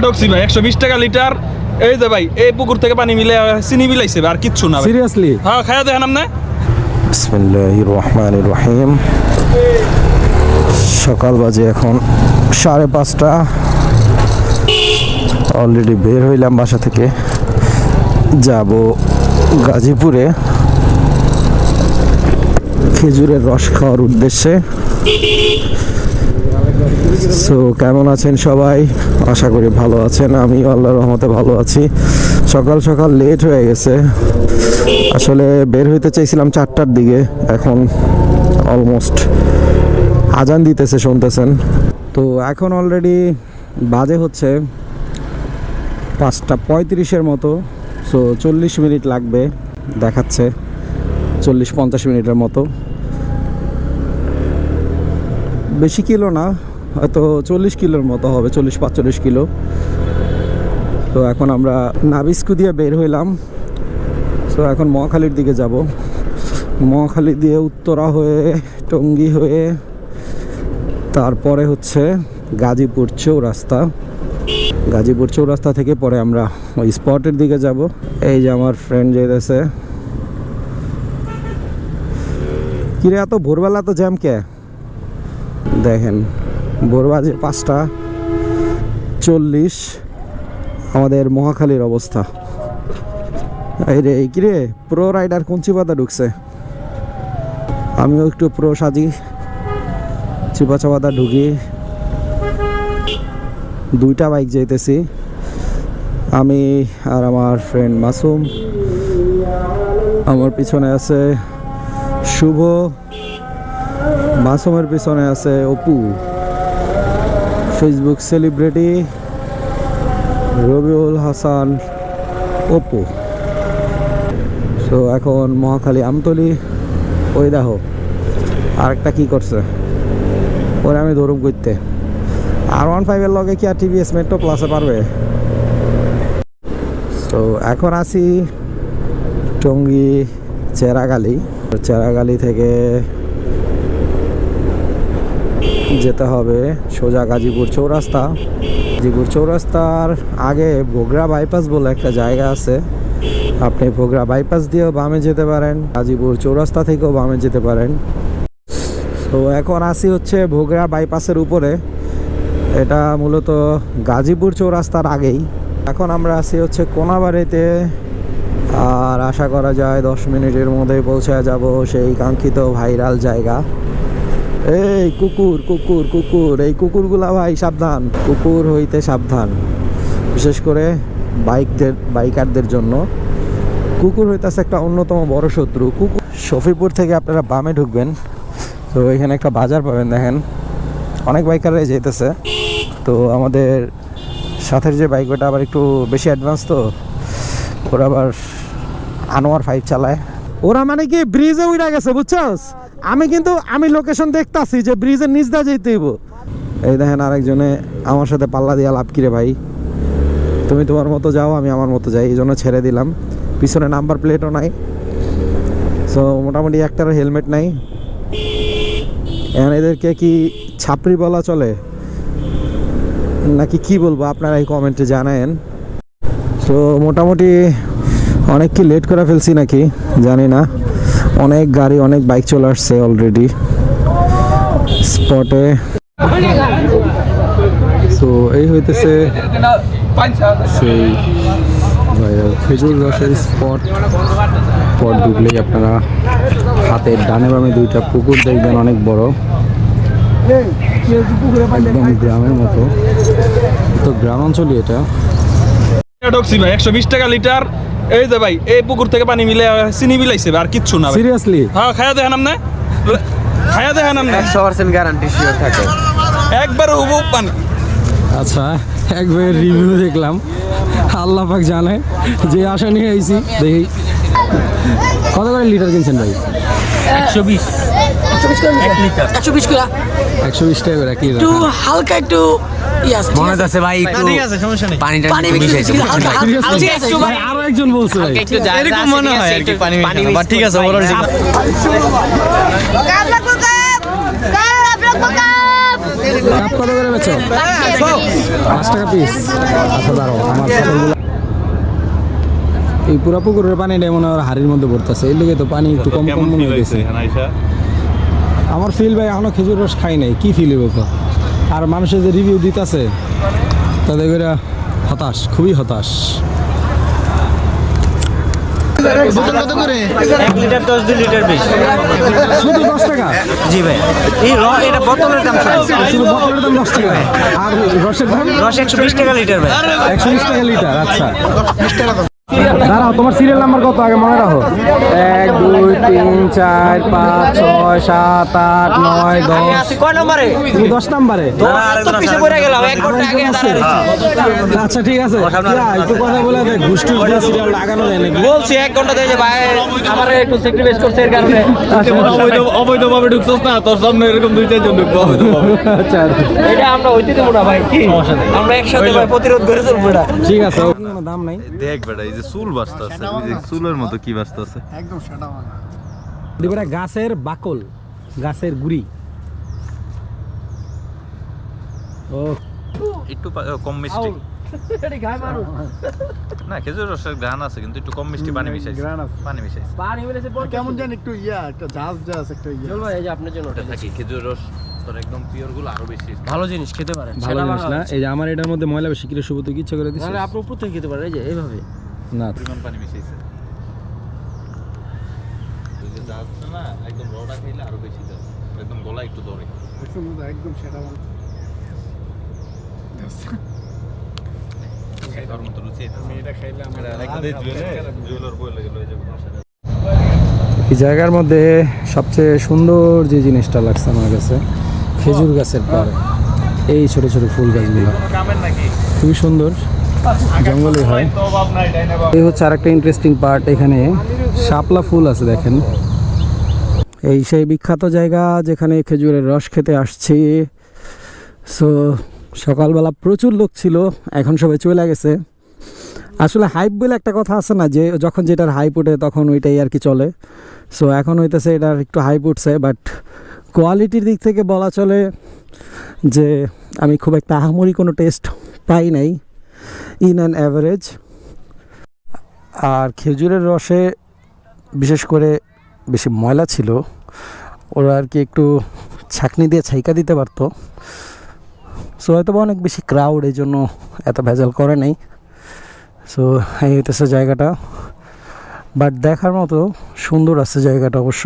ঢুকছি ভাই 120 টাকা লিটার। এই যে ভাই এই পুকুর থেকে পানি মিলে চিনি মিলাইছে আর কিচ্ছু না। সিরিয়াসলি? হ্যাঁ, খায়া দেখেন আপনি। বিসমিল্লাহির রহমানির রহিম। সকাল বাজে এখন 5:30। অলরেডি বের হইলাম বাসা থেকে, যাব গাজীপুরে খেজুরের রস খাওয়ার উদ্দেশ্যে। সো কেমন আছেন সবাই? আশা করি ভালো আছেন। আমি আল্লাহর রহমতে ভালো আছি। সকাল সকাল লেট হয়ে গেছে, আসলে বের হইতে চাইছিলাম 4টার দিকে, এখন অলমোস্ট আজান দিতেছে, শুনতেছেন তো। এখন অলরেডি বাজে হচ্ছে 5:35 মতো। সো 40 মিনিট লাগবে দেখাচ্ছে, 40-50 মিনিটের মতো। বেশি কিলো না, হয়তো 40 কিলোর মতো হবে, 40-45 কিলো। তো এখন আমরা নাবিস্কু দিয়ে বের হইলাম। সো এখন মহাখালীর দিকে যাব। মহাখালী দিয়ে উত্তরা হয়ে, টঙ্গী হয়ে, তারপরে হচ্ছে গাজীপুর চৌরাস্তা। গাজীপুর চৌরাস্তা থেকে পরে আমরা ওই স্পটের দিকে যাব। এই যে আমার ফ্রেন্ড যেতেছে। কিরে এত ভোরবেলা তো জ্যাম কে? দেখেন ভোর বাজে 5:40 আমাদের মহাখালীর অবস্থা। এই রে কিরে প্রো রাইডার কোন চিপাতা ঢুকছে, আমিও একটু প্রো সাজি, চিপা চাপাতা ঢুকি। 2টা বাইক যাইতেছি, আমি আর আমার ফ্রেন্ড মাসুম। আমার পিছনে আছে শুভ, মাসুমের পিছনে আছে অপু, ফেসবুক সেলিব্রিটি রবিউল হাসান অপু। তো এখন মহাখালী আমতলি। ওই দেখো আরেকটা কি করছে, ওরে আমি ধরুম করতে। R15 এর লগে কি আর টিভিএস মেট্রো প্লাসে পারবে? তো এখন আছি টঙ্গী চেরাগালি। চেরাগালি থেকে যেতে হবে সোজা গাজীপুর চৌরাস্তা। গাজীপুর চৌরাস্তার আগে ভোগড়া বাইপাস বলে একটা জায়গা আছে, আপনি ভোগড়া বাইপাস দিয়েও বামে যেতে পারেন, গাজীপুর চৌরাস্তা থেকেও বামে যেতে পারেন। তো এখন আসি হচ্ছে ভোগড়া বাইপাসের উপরে, এটা মূলত গাজীপুর চৌরাস্তার আগেই। এখন আমরা আসি হচ্ছে কোনাবাড়িতে, আর আশা করা যায় 10 মিনিটের মধ্যে পৌঁছে যাব সেই কাঙ্ক্ষিত ভাইরাল জায়গা। এই কুকুর কুকুর কুকুর, এই কুকুরগুলা ভাই সাবধান, কুকুর হইতে সাবধান, বিশেষ করে বাইকারদের জন্য কুকুর হইতেছে একটা অন্যতম বড় শত্রু। কুকুর শফিপুর থেকে আপনারা বামে ঢুকবেন, তো এখানে একটা বাজার পাবেন। দেখেন অনেক বাইকাররাই যেতেছে। তো আমাদের সাথের যে বাইক ওটা আবার একটু বেশি অ্যাডভান্স, তো ওরা আবার আনোয়ার 5 চালায়। ওরা মানে কি ব্রিজে উইরা গেছে বুঝছস। আমি লোকেশন দেখতাছি যে ব্রিজের নিচ দা যেতে হইব। এই দেখেন আরেকজনে আমার সাথে পাল্লা দিয়া লাভ কিরে ভাই, তুমি তোমার মতো যাও আমি আমার মতো যাই, এই জন্য ছেড়ে দিলাম। পিছনে নাম্বার প্লেটও নাই, সো মোটামুটি একটারও হেলমেট নাই। এখন এদেরকে কি ছাপড়ি বলা চলে নাকি কি বলবো, আপনারা এই কমেন্টে জানায়েন। সো মোটামুটি অনেক কি লেট করে ফেলছি নাকি জানি না, অনেক গাড়ি অনেক বাইক চলে আসছে অলরেডি স্পটে। সো এই হইতেছে সেই খেজুর রসের স্পট ঢুকলেই আপনারা হাতের ডানে বামে 2টা পুকুর দেখবেন, অনেক বড়, একদম গ্রামের মতো। তো গ্রাম অঞ্চলই এটা। ঢুকছি ভাই 120 টাকা লিটার। এই যে ভাই এই পুকুর থেকে পানি মিলে চিনি মিলাইছে আর কিচ্ছু না। সিরিয়াসলি? হ্যাঁ, খায়া দেখেন আপনি, খায়া দেখেন আপনি। 100% গ্যারান্টি শিওর থাকে, একবার হুবহু পানি। আচ্ছা, একবার রিভিউ দেখলাম, আল্লাহ পাক জানে, যে আশা নিয়ে আইছি দেখি। কত করে লিটার কিনছেন ভাই? 120 লিটার 120 করে 120 টাকা করে কি একটু হালকা একটু মনে আছে ভাই, একটু ঠিক আছে, সমস্যা নেই, পানি মিশাইছে হালকা একটু ভাই। আরো একজন বলছে ভাই এরকম মনে হয় আর কি, পানি মিশাইছে। ঠিক আছে, বলার জন্য কাপ লাগবো, কাপ লাগবো, কাপ কাপ কত করে বেচো? 5 টাকা পিস। আচ্ছা দাঁড়াও, আমার পটলগুলো এই পুরা পুকুরের পানিটা মনে হয় হাড়ির মধ্যে ভরতেছে, এই লেগে তো পানি একটু কম কম মনে হইতেছে। আমার ফিল ভাই এখনো খেজুর রস খাই নাই, কি ফিল হইব? আর মানুষের যে রিভিউ দিতেছে তাদের করে হতাশ, খুবই হতাশ। কত করে? 1 লিটার 10 লিটার বেশি। শুধু 10 টাকা? জি ভাই, এই এটা বোতলের দাম শুধু বোতলের দাম 10 টাকা, আর রসের দাম? রস 120 টাকা লিটার ভাই। 120 টাকা লিটার। আচ্ছা দাঁড়াও, তোমার সিরিয়াল নাম্বার কত আগে মনে রাখো? 1 2 3 4 5 6 7 8 9 10। কয় নম্বরে? তুমি 10 নম্বরে। পিছে পড়ে গেলাম, 1 ঘন্টা আগে আচ্ছা ঠিক আছে, একটু কথা বলে দে, ঘুষ টুস দিয়ে সিরিয়াল লাগানো যায় নাকি? বলছি 1 ঘন্টা ধরে যে ভাই আমার একটু স্যাক্রিফাইস করছে এর কারণে। অবৈধভাবে ঢুকছস না, তোর সামনে এরকম 2-4 জন ঢুকবো অবৈধভাবে। আচ্ছা এটা আমরা হইতে দেব না ভাই, কি আমরা একসাথে ভাই প্রতিরোধ করে চলবো এটা। ঠিক আছে, কোনো দাম নাই। দেখ বেটা, এই যে চুল বাস্তা আছে, ওই যে চুলের মতো কি বাস্তা আছে। দিবরা গাছের বাকল, গাছের গুড়ি। ও একটু কম মিষ্টি না, খেজুর রসের ঘ্রাণ আছে কিন্তু একটু কম মিষ্টি পানি মিশাইছে। পানি মিশাইছে কেমন জানি একটু একটা জাজ একটা চল ভাই, এই যে আপনার জন্য ওটা থাকি খেজুর রস তোর একদম পিওর গুলো আরো বেশি ভালো জিনিস খেতে পারেন। ভালো জিনিস না, এই যে আমার এটার মধ্যে ময়লা বেশি, কিরে শুভ তুই ইচ্ছা করে দিছিস? তাহলে আপনি উপর থেকে খেতে পারেন, এই যে এইভাবে। না পরিমাণ পানি মিশাইছে। ওই যে জাজ না, একদম রটা খাইলে আরো বেশি জাজ, একদম গলা একটু ধরে। একদম সেটা খাইবার মতো রুচি আমি এটা খাইলাম একটা দে জুয়েলার বই লাগে লয়ে যাবে সমস্যা নেই। এই জায়গার মধ্যে সবচেয়ে সুন্দর যে জিনিসটা লাগছে আমার কাছে, খেজুর গাছের পরে এই ছোট ছোট ফুল গাছগুলো খুবই সুন্দর, জঙ্গলে হয়। এই হচ্ছে আরেকটা ইন্টারেস্টিং পার্ট, এখানে শাপলা ফুল আছে দেখেন। এই সেই বিখ্যাত জায়গা যেখানে খেজুরের রস খেতে আসছি। সো সকালবেলা প্রচুর লোক ছিল, এখন সবাই চলে গেছে। আসলে হাইপ বলে একটা কথা আছে না, যে যখন যেটার হাইপ ওঠে তখন ওইটাই আর কি চলে। সো এখন হইতেছে এটার একটু হাইপ উঠছে, বাট কোয়ালিটির দিক থেকে বলা চলে যে আমি খুব একটা আহামরি কোনো টেস্ট পাই নাই, ইন অ্যান অ্যাভারেজ। আর খেজুরের রসে বিশেষ করে বেশি ময়লা ছিল, ওরা আর কি একটু ছাঁকনি দিয়ে ছাইকা দিতে পারতো। সো হয়তো অনেক বেশি ক্রাউড, এই জন্য এত ভেজাল করে নাই। সো এই হইতেছে জায়গাটা, বাট দেখার মতো সুন্দর আছে জায়গাটা অবশ্য।